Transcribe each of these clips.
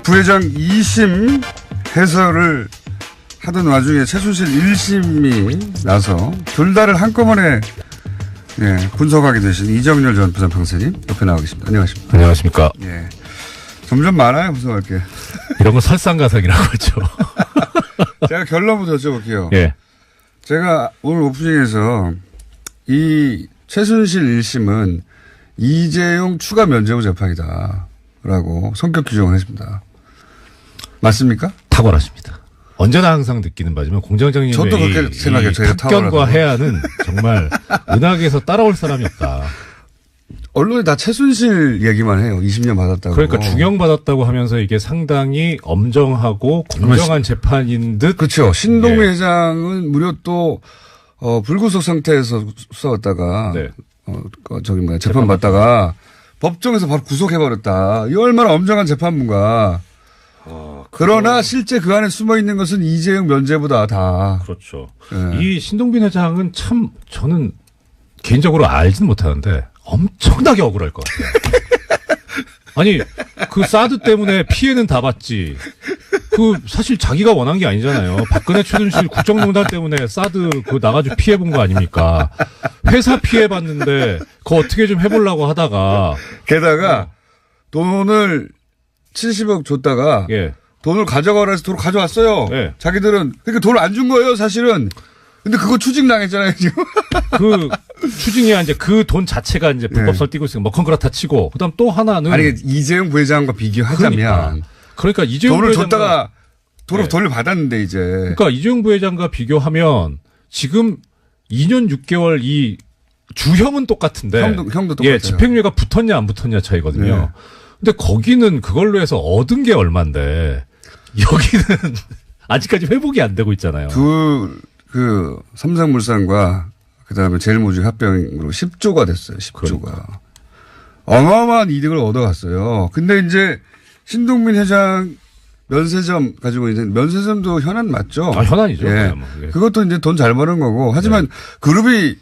부회장 2심 해설을 하던 와중에 최순실 1심이 나서 둘 다를 한꺼번에 분석하게 되신 이정열 전 부산판사님 옆에 나와 계십니다. 안녕하십니까. 안녕하십니까. 예. 점점 많아요, 분석할 게. 이런 거 설상가상이라고 하죠. 제가 결론부터 여쭤볼게요. 예. 제가 오늘 오프닝에서 이 최순실 1심은 이재용 추가 면죄부 재판이다라고 성격 규정을 했습니다. 맞습니까? 탁월하십니다. 언제나 항상 느끼는 바지만 공장장님의 저도 그렇게 생각해요. 저희가 탁견과 해안은 정말 은하계에서 따라올 사람이 없다. 언론이 다 최순실 얘기만 해요. 20년 받았다고. 그러니까 중형받았다고 하면서 이게 상당히 엄정하고 공정한 재판인 듯. 그렇죠. 신동미 회장은 무려 또 불구속 상태에서 수사받다가 재판 받다가 법정에서 바로 구속해버렸다. 이 얼마나 엄정한 재판부인가. 그러나 실제 그 안에 숨어 있는 것은 이재용 면죄부다 다. 그렇죠. 이 신동빈 회장은 참 저는 개인적으로 알지는 못하는데 엄청나게 억울할 것 같아요. 아니 그 사드 때문에 피해는 다 봤지. 그 사실 자기가 원한 게 아니잖아요. 박근혜 최순실 국정농단 때문에 사드 그 나가지고 피해 본 거 아닙니까? 회사 피해 봤는데 그거 어떻게 좀 해보려고 하다가 게다가 돈을 70억 줬다가 돈을 가져가라 해서 돈을 가져왔어요. 자기들은 그러니까 돈을 안 준 거예요, 사실은. 근데 그거 추징당했잖아요, 지금. 그 추징이 이제 그 돈 자체가 이제 불법설 띄고 있으니까 뭐 그렇다 치고 그다음 또 하나는 아니 이재용 부회장과 비교하자면 그러니까 이재용 돈을 부회장과 줬다가 돈을 받았는데 이제 그러니까 이재용 부회장과 비교하면 지금 2년 6개월 이 주형은 똑같은데 형도 똑같아요. 집행유예가 붙었냐 안 붙었냐 차이거든요. 근데 거기는 그걸로 해서 얻은 게 얼만데 여기는 아직까지 회복이 안 되고 있잖아요. 그 삼성물산과 그다음에 제일모직 합병으로 10조가 됐어요. 10조가. 그러니까. 어마어마한 이득을 얻어갔어요. 근데 이제 신동민 회장 면세점 가지고 있는 면세점도 현안 맞죠? 현안이죠. 그것도 이제 돈 잘 버는 거고. 하지만 그룹이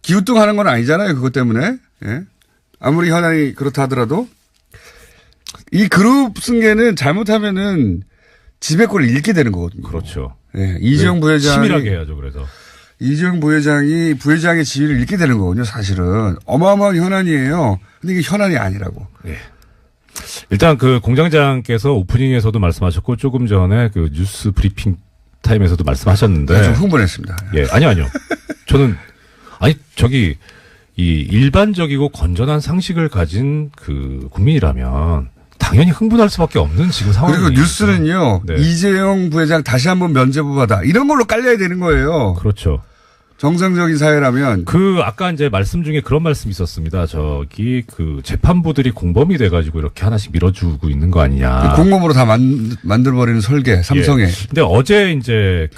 기우뚱하는 건 아니잖아요. 그것 때문에. 아무리 현안이 그렇다 하더라도 이 그룹 승계는 잘못하면은 지배권을 잃게 되는 거거든요. 그렇죠. 이재용 부회장이 치밀하게 해야죠. 그래서 이재용 부회장이 부회장의 지위를 잃게 되는 거거든요. 사실은 어마어마한 현안이에요. 근데 이게 현안이 아니라고. 일단 그 공장장께서 오프닝에서도 말씀하셨고 조금 전에 그 뉴스 브리핑 타임에서도 말씀하셨는데 좀 흥분했습니다. 아니요. 저는 저기 이 일반적이고 건전한 상식을 가진 그 국민이라면 당연히 흥분할 수밖에 없는 지금 상황이에요. 그리고 뉴스는요. 이재용 부회장 다시 한번 면죄부 받아. 이런 걸로 깔려야 되는 거예요. 그렇죠. 정상적인 사회라면. 아까 이제 말씀 중에 그런 말씀이 있었습니다. 저기 그 재판부들이 공범이 돼가지고 이렇게 하나씩 밀어주고 있는 거 아니냐. 공범으로 다 만들어버리는 설계, 삼성에. 근데 어제 이제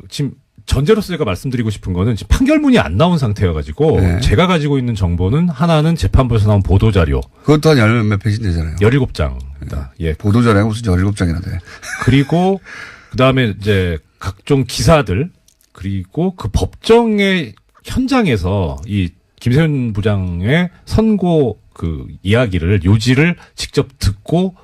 지금 전제로서 제가 말씀드리고 싶은 거는 지금 판결문이 안 나온 상태여가지고 제가 가지고 있는 정보는 하나는 재판부에서 나온 보도자료. 그것도 한 열몇 페이지 되잖아요. 17장입니다. 보도자료가 무슨 17장이나 돼. 그리고 그 다음에 이제 각종 기사들 그리고 그 법정의 현장에서 이 김세윤 부장의 선고 그 이야기를 요지를 직접 듣고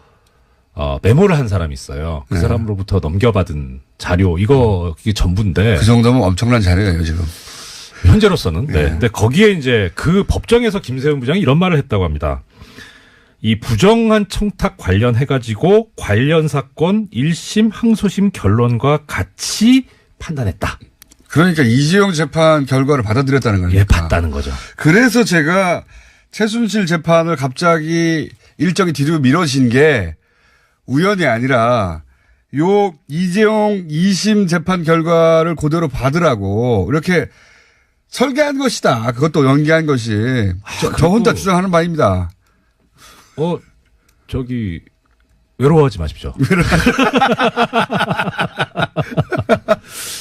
메모를 한 사람이 있어요. 그 사람으로부터 넘겨받은 자료 이게 전부인데 그 정도면 엄청난 자료예요 지금. 현재로서는. 근데 거기에 이제 그 법정에서 김세윤 부장이 이런 말을 했다고 합니다. 이 부정한 청탁 관련해가지고 관련 사건 1심 항소심 결론과 같이 판단했다. 그러니까 이재용 재판 결과를 받아들였다는 거니까. 봤다는 거죠. 그래서 제가 최순실 재판을 갑자기 일정이 뒤로 미뤄진 게 우연이 아니라 요 이재용 2심 재판 결과를 그대로 받으라고 이렇게 설계한 것이다. 그것도 연기한 것이. 저 혼자 주장하는 바입니다. 외로워하지 마십시오.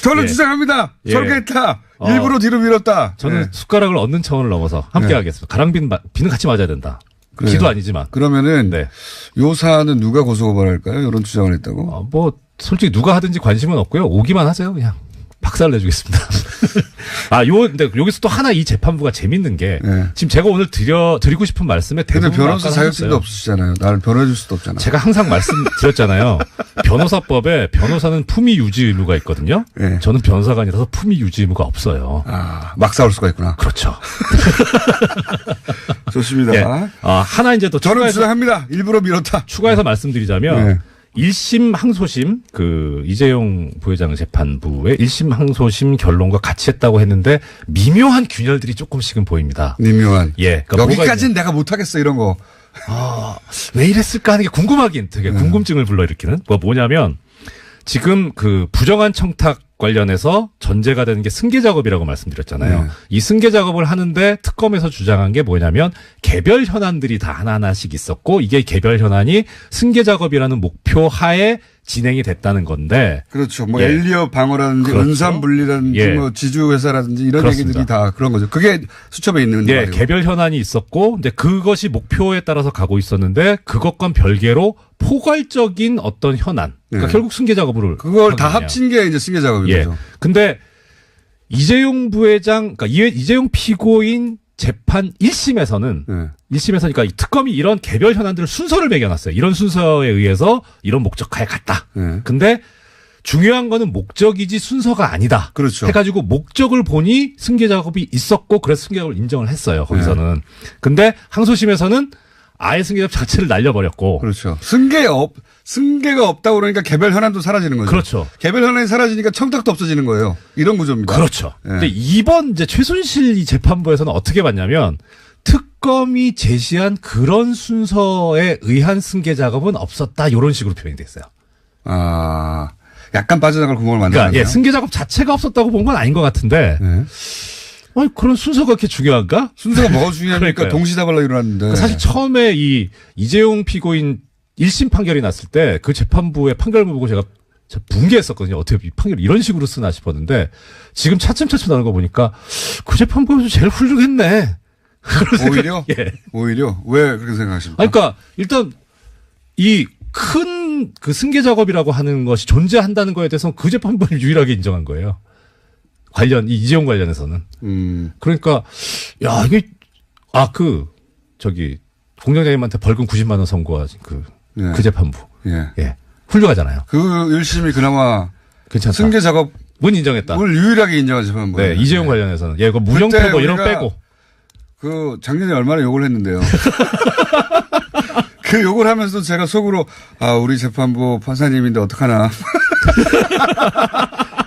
저는 주장합니다. 설계했다. 일부러 뒤로 밀었다. 저는 숟가락을 얻는 차원을 넘어서 함께 하겠습니다. 가랑비는 같이 맞아야 된다. 그래요. 기도 아니지만. 그러면은 요 사안은 누가 고소고발할까요? 이런 주장을 했다고? 솔직히 누가 하든지 관심은 없고요. 오기만 하세요. 그냥 박살을 내주겠습니다. 근데 여기서 또 하나 이 재판부가 재밌는 게 네. 지금 제가 오늘 드리고 싶은 말씀에 근데 대부분 변호사 자격증도 없으시잖아요. 나를 변호해 줄 수도 없잖아요. 제가 항상 말씀드렸잖아요. 변호사법에 변호사는 품위 유지 의무가 있거든요. 네. 저는 변호사가 아니라서 품위 유지 의무가 없어요. 막 싸울 수가 있구나. 그렇죠. 좋습니다. 예. 하나 이제 또 저는 주장합니다. 일부러 밀었다. 추가해서 말씀드리자면 네. 1심 항소심 이재용 부회장 재판부의 1심 항소심 결론과 같이 했다고 했는데 미묘한 균열들이 조금씩은 보입니다. 미묘한. 예. 그러니까 여기까지는 내가 못하겠어 이런 거. 왜 이랬을까 하는 게 궁금하긴 되게 궁금증을 불러일으키는 뭐냐면 지금 그 부정한 청탁 관련해서 전제가 되는 게 승계 작업이라고 말씀드렸잖아요. 네. 이 승계 작업을 하는데 특검에서 주장한 게 뭐냐면 개별 현안들이 다 하나하나씩 있었고 이게 개별 현안이 승계 작업이라는 목표 하에 진행이 됐다는 건데. 그렇죠. 뭐 예. 엘리어 방어라든지 그렇죠. 은산분리라든지 예. 뭐 지주회사라든지 이런 그렇습니다. 얘기들이 다 그런 거죠. 그게 수첩에 있는 예, 말이고. 개별 현안이 있었고, 근데 그것이 목표에 따라서 가고 있었는데, 그것과 별개로 포괄적인 어떤 현안. 그러니까 네. 결국 승계 작업을. 그걸 다 하거든요. 합친 게 이제 승계 작업인 예. 거죠. 근데 이재용 부회장, 그러니까 이재용 피고인 재판 1심에서는 네. 1심에서 그러니까 이 특검이 이런 개별 현안들을 순서를 매겨놨어요. 이런 순서에 의해서 이런 목적하에 갔다. 네. 근데 중요한 거는 목적이지 순서가 아니다. 그렇죠. 해가지고 목적을 보니 승계 작업이 있었고 그래서 승계 작업을 인정을 했어요. 거기서는. 네. 근데 항소심에서는 아예 승계 작업 자체를 날려버렸고. 그렇죠. 승계가 없다고 그러니까 개별 현안도 사라지는 거죠. 그렇죠. 개별 현안이 사라지니까 청탁도 없어지는 거예요. 이런 구조입니다. 그렇죠. 예. 근데 이번 이제 최순실 이 재판부에서는 어떻게 봤냐면 특검이 제시한 그런 순서에 의한 승계 작업은 없었다. 이런 식으로 표현이 됐어요. 약간 빠져나갈 구멍을 만들었네요. 그러니까 예, 승계 작업 자체가 없었다고 본 건 아닌 것 같은데. 네. 그런 순서가 그렇게 중요한가? 순서가 뭐가 중요하니까 그러니까요. 동시다발로 일어났는데. 사실 처음에 이 이재용 피고인 1심 판결이 났을 때 그 재판부의 판결을 보고 제가 붕괴했었거든요. 어떻게 이 판결을 이런 식으로 쓰나 싶었는데 지금 차츰차츰 나오는 거 보니까 그 재판부에서 제일 훌륭했네. 오히려? 예. 오히려? 왜 그렇게 생각하십니까? 그러니까 일단 이 큰 그 승계 작업이라고 하는 것이 존재한다는 거에 대해서는 그 재판부를 유일하게 인정한 거예요. 이 이재용 관련해서는. 그러니까 야 이게 공장장님한테 벌금 90만 원 선고한 예. 그 재판부. 예. 예. 훌륭하잖아요. 그 1심이 그나마 괜찮다. 승계 작업을 문 인정했다. 유일하게 인정한 재판부예요. 네, 이재용 관련해서는. 예, 그 무형패 뭐 이런 거 우리가 빼고. 작년에 얼마나 욕을 했는데요. 그 욕을 하면서 제가 속으로 우리 재판부 판사님인데 어떡하나.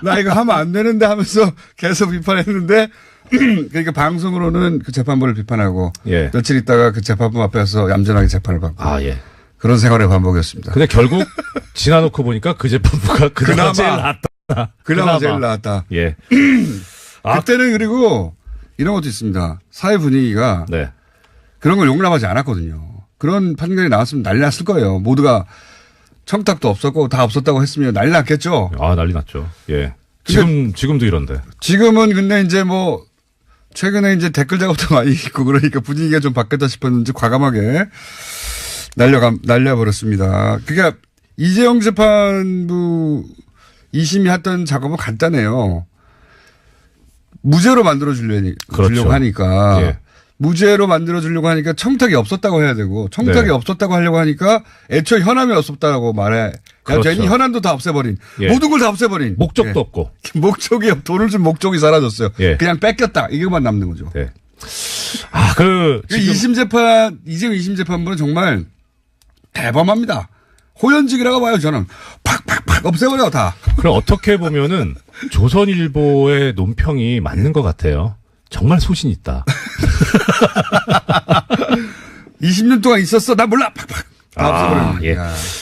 나 이거 하면 안 되는데 하면서 계속 비판했는데 그러니까 방송으로는 그 재판부를 비판하고 예. 며칠 있다가 그 재판부 앞에서 얌전하게 재판을 받고 예. 그런 생활의 반복이었습니다. 근데 결국 지나놓고 보니까 그 재판부가 그나마 제일 낫다. 그나마 제일 나았다. 예. 그때는 그리고 이런 것도 있습니다. 사회 분위기가 네. 그런 걸 용납하지 않았거든요. 그런 판결이 나왔으면 난리 났을 거예요. 모두가 청탁도 없었고 다 없었다고 했으면 난리 났겠죠. 난리 났죠. 예. 지금도 이런데. 지금은 근데 이제 뭐 최근에 이제 댓글 작업도 많이 있고 그러니까 분위기가 좀 바뀌었다 싶었는지 과감하게 날려버렸습니다. 그러니까 이재용 재판부 2심이 했던 작업은 간단해요. 무죄로 만들어주려고 그렇죠. 하니까. 예. 무죄로 만들어주려고 하니까 청탁이 없었다고 해야 되고 청탁이 네. 없었다고 하려고 하니까 애초에 현안이 없었다고 말해. 그렇죠. 이 현안도 다 없애버린. 예. 모든 걸 다 없애버린. 목적도 예. 없고. 돈을 준 목적이 사라졌어요. 예. 그냥 뺏겼다. 이것만 남는 거죠. 네. 이재용 2심 재판부는 정말 대범합니다. 호연직이라고 봐요, 저는. 팍팍팍 없애버려, 다. 그럼 어떻게 보면은 조선일보의 논평이 맞는 것 같아요. 정말 소신 있다. 20년 동안 있었어. 나 몰라. 팍팍. 다 없애버려. 예.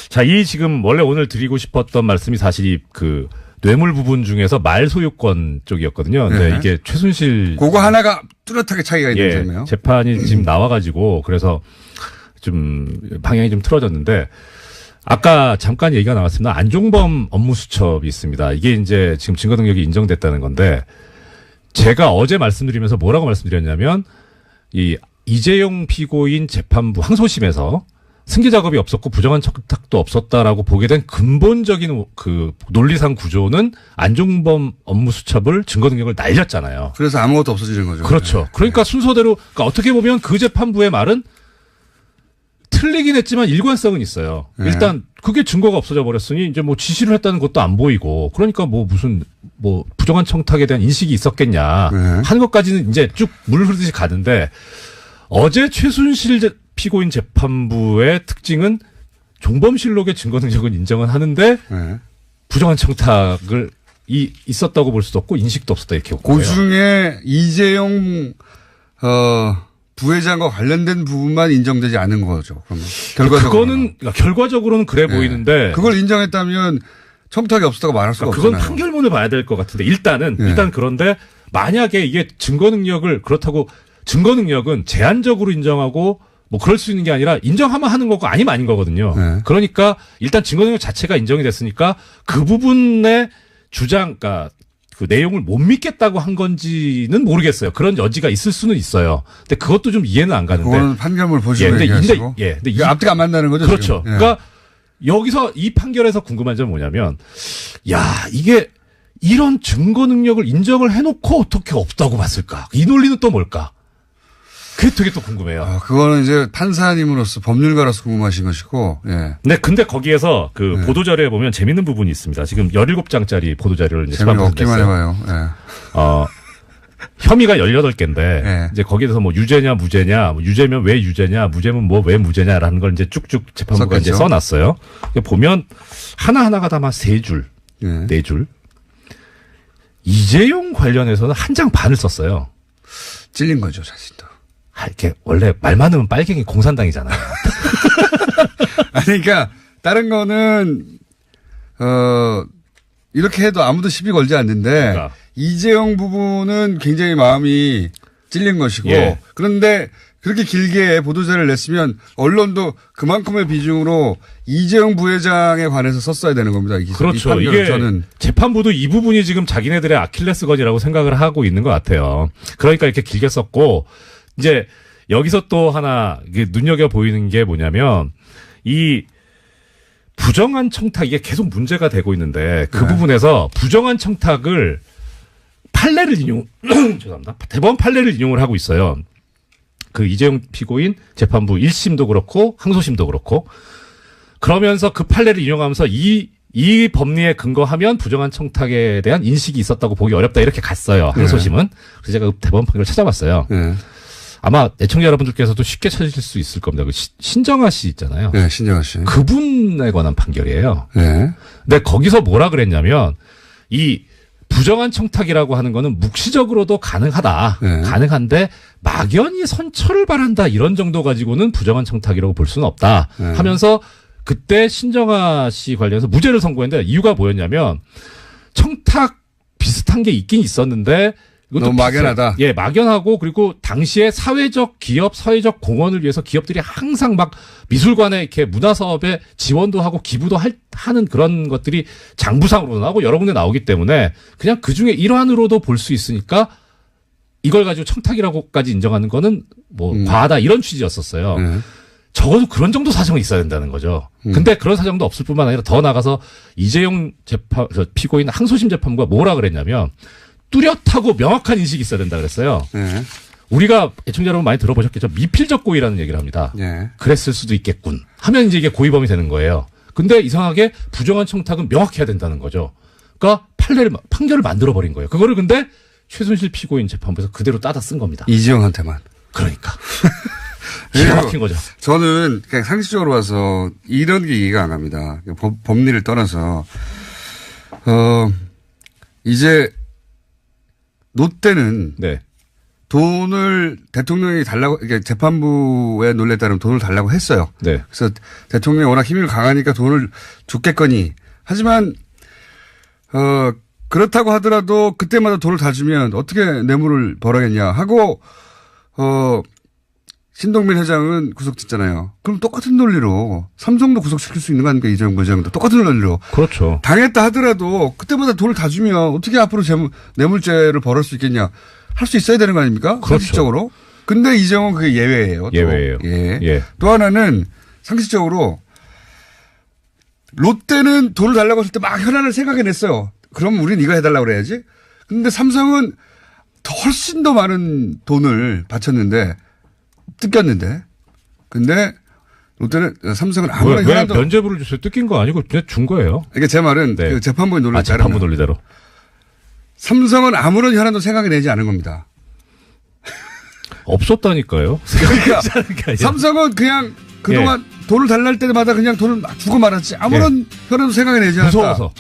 자, 지금 원래 오늘 드리고 싶었던 말씀이 사실 그 뇌물 부분 중에서 말 소유권 쪽이었거든요. 근데 네. 이게 최순실. 그거 하나가 뚜렷하게 차이가 있는 점이에요. 재판이 지금 나와가지고 그래서 좀 방향이 좀 틀어졌는데 아까 잠깐 얘기가 나왔습니다. 안종범 업무수첩이 있습니다. 이게 이제 지금 증거 능력이 인정됐다는 건데 제가 어제 말씀드리면서 뭐라고 말씀드렸냐면 이재용 피고인 재판부 항소심에서 승계 작업이 없었고 부정한 청탁도 없었다라고 보게 된 근본적인 그 논리상 구조는 안종범 업무 수첩을 증거 능력을 날렸잖아요. 그래서 아무것도 없어지는 거죠. 그렇죠. 네. 그러니까 순서대로 그러니까 어떻게 보면 그 재판부의 말은 틀리긴 했지만 일관성은 있어요. 네. 일단 그게 증거가 없어져 버렸으니 이제 뭐 지시를 했다는 것도 안 보이고 그러니까 뭐 무슨 뭐 부정한 청탁에 대한 인식이 있었겠냐 네. 하는 것까지는 이제 쭉 물 흐르듯이 가는데 어제 최순실 피고인 재판부의 특징은 종범실록의 증거 능력은 인정은 하는데 네. 부정한 청탁을 있었다고 볼 수도 없고 인식도 없었다 이렇게 본 거예요. 그중에 이재용 부회장과 관련된 부분만 인정되지 않은 거죠. 그러면 결과적으로. 그거는 그러니까 결과적으로는 그래 보이는데 그걸 인정했다면 청탁이 없었다고 말할 수가 그건 없잖아요. 판결문을 봐야 될 것 같은데 일단 그런데 만약에 이게 증거 능력을 그렇다고 증거 능력은 제한적으로 인정하고 뭐 그럴 수 있는 게 아니라 인정하면 하는 거고 아니면 아닌 거거든요. 네. 그러니까 일단 증거 능력 자체가 인정이 됐으니까 그 부분의 주장, 그러니까 그 내용을 못 믿겠다고 한 건지는 모르겠어요. 그런 여지가 있을 수는 있어요. 근데 그것도 좀 이해는 안 가는데. 그거는 판결문 보시고 근데 얘기하시고. 근데 이 앞뒤가 안 맞는다는 거죠. 그렇죠. 지금. 예. 그러니까 여기서 이 판결에서 궁금한 점은 뭐냐면, 야 이게 이런 증거 능력을 인정을 해놓고 어떻게 없다고 봤을까? 이 논리는 또 뭘까? 그게 되게 또 궁금해요. 그거는 이제 판사님으로서 법률가로서 궁금하신 것이고, 예. 네, 근데 거기에서 그 네. 보도자료에 보면 재밌는 부분이 있습니다. 지금 17장짜리 보도자료를 이제 재미가 수반부에서 없기만 냈어요. 해봐요. 예. 혐의가 18개인데, 네. 이제 거기에서 뭐 유죄냐, 무죄냐, 뭐 유죄면 왜 유죄냐, 무죄면 뭐 왜 무죄냐라는 걸 이제 쭉쭉 재판부가 썼겠죠. 이제 써놨어요. 보면 하나하나가 다 막 3줄, 예. 4줄. 이재용 관련해서는 한 장 반을 썼어요. 찔린 거죠, 자신도. 이렇게 원래 말 많으면 빨갱이 공산당이잖아요. 아니, 그러니까, 다른 거는, 이렇게 해도 아무도 시비 걸지 않는데, 그러니까. 이재용 부분은 굉장히 마음이 찔린 것이고, 예. 그런데 그렇게 길게 보도자를 냈으면, 언론도 그만큼의 비중으로 이재용 부회장에 관해서 썼어야 되는 겁니다. 이 그렇죠. 판결은 이게 저는. 재판부도 이 부분이 지금 자기네들의 아킬레스건이라고 생각을 하고 있는 것 같아요. 그러니까 이렇게 길게 썼고, 이제 여기서 또 하나 눈여겨 보이는 게 뭐냐면 이 부정한 청탁 이게 계속 문제가 되고 있는데 그 네. 부분에서 부정한 청탁을 판례를 죄송합니다. 대법원 판례를 인용을 하고 있어요. 그 이재용 피고인 재판부 1심도 그렇고 항소심도 그렇고 그러면서 그 판례를 인용하면서 이 법리에 근거하면 부정한 청탁에 대한 인식이 있었다고 보기 어렵다 이렇게 갔어요. 항소심은. 그래서 제가 그 대법원 판결을 찾아봤어요. 예. 아마 애청자 여러분들께서도 쉽게 찾으실 수 있을 겁니다. 그 신정아 씨 있잖아요. 예, 신정아 씨. 그분에 관한 판결이에요. 예. 근데 거기서 뭐라 그랬냐면 이 부정한 청탁이라고 하는 거는 묵시적으로도 가능하다. 네. 가능한데 막연히 선처를 바란다 이런 정도 가지고는 부정한 청탁이라고 볼 수는 없다. 네. 하면서 그때 신정아 씨 관련해서 무죄를 선고했는데 이유가 뭐였냐면 청탁 비슷한 게 있긴 있었는데 이것도 너무 막연하다. 예, 막연하고 그리고 당시에 사회적 기업, 사회적 공헌을 위해서 기업들이 항상 막 미술관에 이렇게 문화사업에 지원도 하고 기부도 하는 그런 것들이 장부상으로도 나오고 여러 군데 나오기 때문에 그냥 그 중에 일환으로도 볼 수 있으니까 이걸 가지고 청탁이라고까지 인정하는 거는 뭐 과하다 이런 취지였었어요. 적어도 그런 정도 사정이 있어야 된다는 거죠. 근데 그런 사정도 없을 뿐만 아니라 더 나가서 이재용 피고인 항소심 재판부가 뭐라 그랬냐면 뚜렷하고 명확한 인식이 있어야 된다 그랬어요. 예. 우리가 애청자 여러분 많이 들어보셨겠죠. 미필적 고의라는 얘기를 합니다. 예. 그랬을 수도 있겠군. 하면 이제 이게 고의범이 되는 거예요. 근데 이상하게 부정한 청탁은 명확해야 된다는 거죠. 그러니까 판결을 만들어버린 거예요. 그거를 근데 최순실 피고인 재판부에서 그대로 따다 쓴 겁니다. 이재용한테만. 그러니까. 기가 막힌 거죠. 저는 그냥 상식적으로 봐서 이런 게 이해가 안 갑니다. 법리를 떠나서, 이제, 롯데는 네. 돈을 대통령이 달라고, 이게 재판부의 논리에 따르면 돈을 달라고 했어요. 네. 그래서 대통령이 워낙 힘이 강하니까 돈을 줬겠거니. 하지만, 그렇다고 하더라도 그때마다 돈을 다 주면 어떻게 뇌물을 벌어야겠냐 하고, 신동빈 회장은 구속됐잖아요. 그럼 똑같은 논리로 삼성도 구속시킬 수 있는 거 아닙니까? 이재용 부회장도 똑같은 논리로. 그렇죠. 당했다 하더라도 그때마다 돈을 다 주면 어떻게 앞으로 뇌물죄를 벌을 수 있겠냐. 할 수 있어야 되는 거 아닙니까? 그렇죠. 상식적으로. 근데 이재용은 그게 예외예요. 또. 예외예요. 예. 예. 또 하나는 상식적으로 롯데는 돈을 달라고 했을 때 막 현안을 생각해냈어요. 그럼 우린 이거 해달라고 그래야지. 근데 삼성은 훨씬 더 많은 돈을 바쳤는데 뜯겼는데 근데 롯데는 삼성은 아무런 왜 현안도 면죄부를 주세요? 뜯긴 거 아니고 그냥 준 거예요. 이게 제 말은 네. 그 재판부의 논리를 재판부 논리대로. 삼성은 아무런 현안도 생각해내지 않은 겁니다. 없었다니까요. 그러니까 삼성은 그냥 그동안 돈을 달랄 때마다 그냥 돈을 막 주고 말았지 아무런 현안도 생각해내지 않았다. 무서워서.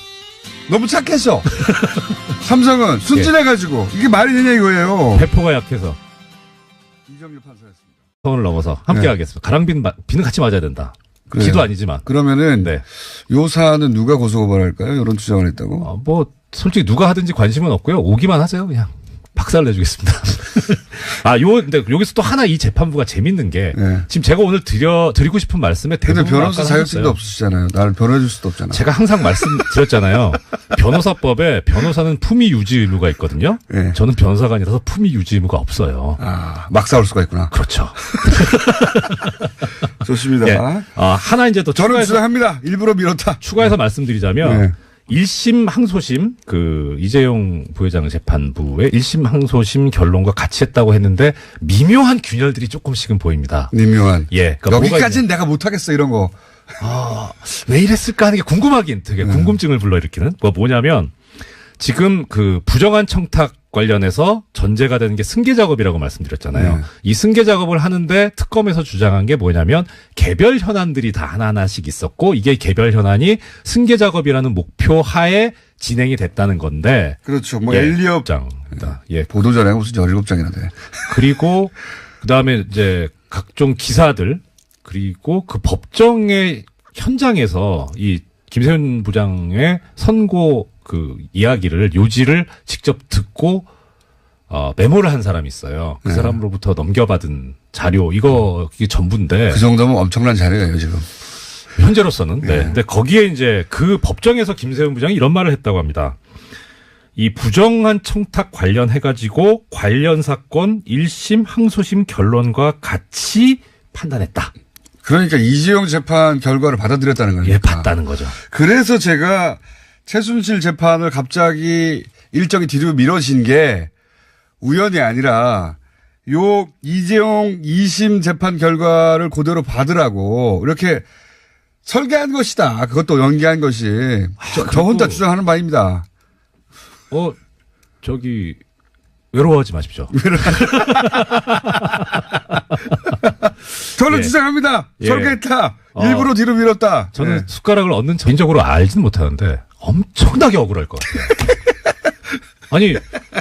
너무 착했어. 삼성은 순진해가지고 이게 말이 되냐 이거예요. 배포가 약해서. 이정규 판사였습니다. 선을 넘어서 함께 하겠습니다. 가랑비는 비는 같이 맞아야 된다. 그래요. 기도 아니지만. 그러면은 네. 요 사안은 누가 고소고발할까요? 이런 주장을 했다고? 뭐 솔직히 누가 하든지 관심은 없고요. 오기만 하세요. 그냥 박살 내주겠습니다. 근데 여기서 또 하나 이 재판부가 재밌는 게 네. 지금 제가 오늘 드리고 싶은 말씀에 근데 대부분 변호사 아까 자격증도 하셨어요. 없으시잖아요. 나를 변호해줄 수도 없잖아. 제가 항상 말씀드렸잖아요. 변호사법에 변호사는 품위 유지 의무가 있거든요. 네. 저는 변호사가 아니라서 품위 유지 의무가 없어요. 막 싸울 수가 있구나. 그렇죠. 좋습니다. 예. 하나 이제 또 저는 추가해서, 주장합니다. 일부러 밀었다. 추가해서 말씀드리자면 네. 1심 항소심 이재용 부회장 재판부의 1심 항소심 결론과 같이 했다고 했는데 미묘한 균열들이 조금씩은 보입니다. 미묘한. 예. 그러니까 여기까지는 내가 못하겠어 이런 거. 왜 이랬을까 하는 게 궁금하긴 되게 궁금증을 불러일으키는 뭐냐면 지금 그 부정한 청탁 관련해서 전제가 되는 게 승계 작업이라고 말씀드렸잖아요. 네. 이 승계 작업을 하는데 특검에서 주장한 게 뭐냐면 개별 현안들이 다 하나하나씩 있었고 이게 개별 현안이 승계 작업이라는 목표 하에 진행이 됐다는 건데. 그렇죠. 뭐 예, 엘리업 장입니다. 예. 보도자료가 무슨 17장이나 돼. 그리고 그다음에 이제 각종 기사들 그리고 그 법정의 현장에서 이 김세윤 부장의 선고 그 이야기를 요지를 직접 듣고 메모를 한 사람이 있어요. 그 사람으로부터 넘겨받은 자료 이게 전부인데 그 정도면 엄청난 자료예요 지금. 현재로서는. 네. 근데 거기에 이제 그 법정에서 김세윤 부장이 이런 말을 했다고 합니다. 이 부정한 청탁 관련해가지고 관련 사건 1심 항소심 결론과 같이 판단했다. 그러니까 이재용 재판 결과를 받아들였다는 거니까. 예, 봤다는 거죠. 그래서 제가 최순실 재판을 갑자기 일정이 뒤로 미뤄진 게 우연이 아니라 요 이재용 2심 재판 결과를 그대로 받으라고 이렇게 설계한 것이다. 그것도 연기한 것이. 저 혼자 주장하는 바입니다. 외로워하지 마십시오. 저는 예. 주장합니다. 예. 설계했다. 일부러 뒤로 밀었다. 저는 예. 숟가락을 얻는 개인적으로 알지는 못하는데 엄청나게 억울할 것 같아요. 아니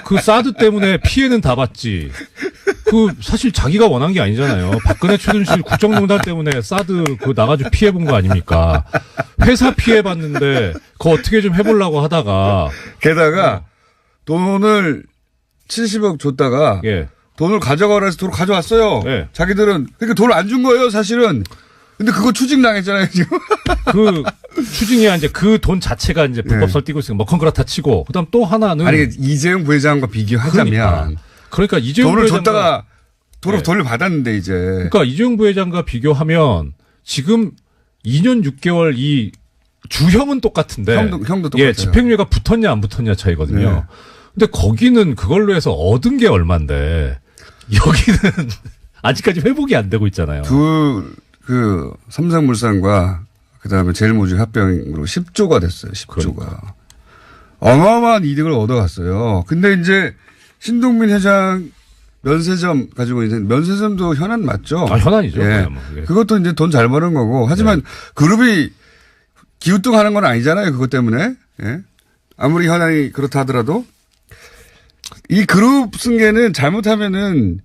그 사드 때문에 피해는 다 봤지. 사실 자기가 원한 게 아니잖아요. 박근혜 최순실 국정농단 때문에 사드 나가지고 피해 본 거 아닙니까? 회사 피해 봤는데 그거 어떻게 좀 해보려고 하다가 게다가 돈을 70억 줬다가 예. 돈을 가져가라 해서 돈을 가져왔어요. 네. 자기들은 그러니까 돈을 안 준 거예요, 사실은. 근데 그거 추징당했잖아요, 지금. 추징이야 이제 그 돈 자체가 이제 불법설 띄고 있으니까 그렇다 치고 그다음 또 하나는 아니 이재용 부회장과 비교하자면 그러니까 이재용 돈을 부회장과 줬다가 돈을 네. 돌려받았는데 이제. 그러니까 이재용 부회장과 비교하면 지금 2년 6개월 이 주형은 똑같은데 형도 똑같아요. 예, 집행유예가 붙었냐 안 붙었냐 차이거든요. 네. 근데 거기는 그걸로 해서 얻은 게 얼만데 여기는 아직까지 회복이 안 되고 있잖아요. 삼성물산과 그다음에 제일모직 합병으로 10조가 됐어요. 10조가. 그러니까. 어마어마한 이득을 얻어갔어요. 근데 이제 신동빈 회장 면세점 가지고 있는 면세점도 현안 맞죠? 현안이죠. 예. 예. 그것도 이제 돈 잘 버는 거고. 하지만 그룹이 기우뚱하는 건 아니잖아요. 그것 때문에. 예. 아무리 현안이 그렇다 하더라도 이 그룹 승계는 잘못하면은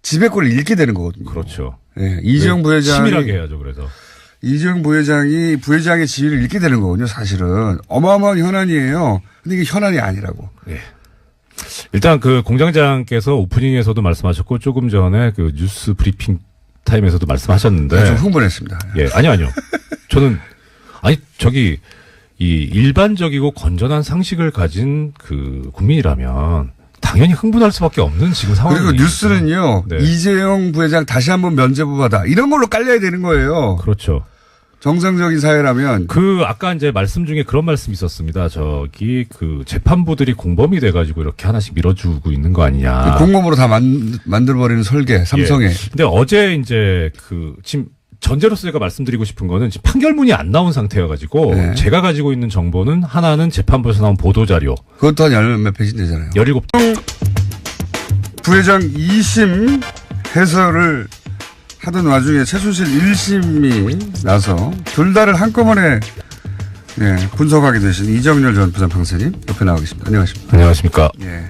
지배권을 잃게 되는 거거든요. 그렇죠. 예. 이재용 부회장이 치밀하게 해야죠. 그래서 이재용 부회장이 부회장의 지위를 잃게 되는 거거든요. 사실은 어마어마한 현안이에요. 근데 이게 현안이 아니라고. 예. 일단 공장장께서 오프닝에서도 말씀하셨고 조금 전에 뉴스 브리핑 타임에서도 말씀하셨는데 좀 흥분했습니다. 예, 아니요. 저는 이 일반적이고 건전한 상식을 가진 국민이라면 당연히 흥분할 수밖에 없는 지금 상황이에요. 그리고 뉴스는요. 네. 이재용 부회장 다시 한번 면죄부 받아. 이런 걸로 깔려야 되는 거예요. 그렇죠. 정상적인 사회라면. 아까 이제 말씀 중에 그런 말씀이 있었습니다. 재판부들이 공범이 돼가지고 이렇게 하나씩 밀어주고 있는 거 아니냐. 공범으로 다 만들어버리는 설계, 삼성에. 예. 근데 어제 이제 지금 전제로서 제가 말씀드리고 싶은 거는 지금 판결문이 안 나온 상태여가지고 네. 제가 가지고 있는 정보는 하나는 재판부에서 나온 보도자료. 그것도 한 10몇 페이지 되잖아요. 17. 부회장 2심 해설을 하던 와중에 최순실 1심이 나서 둘 다를 한꺼번에 분석하게 되신 이정렬 전 부장판사님 옆에 나와 계십니다. 안녕하십니까. 안녕하십니까. 예.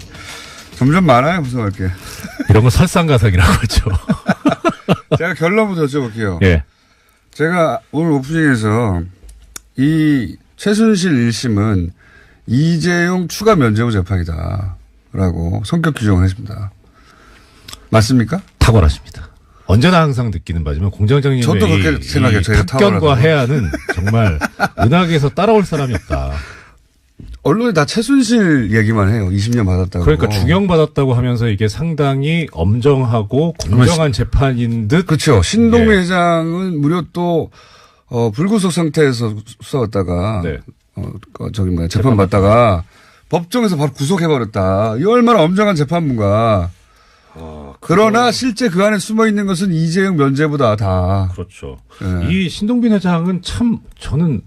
점점 많아요, 분석할 게. 이런 건 설상가상이라고 하죠. 제가 결론부터 여쭤볼게요. 예. 제가 오늘 오프닝에서 이 최순실 1심은 이재용 추가 면죄부 재판이다라고 성격 규정을 했습니다. 맞습니까? 탁월하십니다. 언제나 항상 느끼는 바지만 공장장님의 저도 그렇게 생각해요. 저희가 탁견과 탁월하다고. 해안은 정말 은하계에서 따라올 사람이 없다. 언론에 다 최순실 얘기만 해요. 20년 받았다고. 그러니까 중형받았다고 하면서 이게 상당히 엄정하고 공정한 재판인 듯. 그렇죠. 신동민 예. 회장은 무려 또 불구속 상태에서 수사했다가 네. 재판 받다가 법정에서 바로 구속해버렸다. 이 얼마나 엄정한 재판부가. 그러나 실제 그 안에 숨어 있는 것은 이재용 면죄부다 다. 그렇죠. 예. 이 신동빈 회장은 참 저는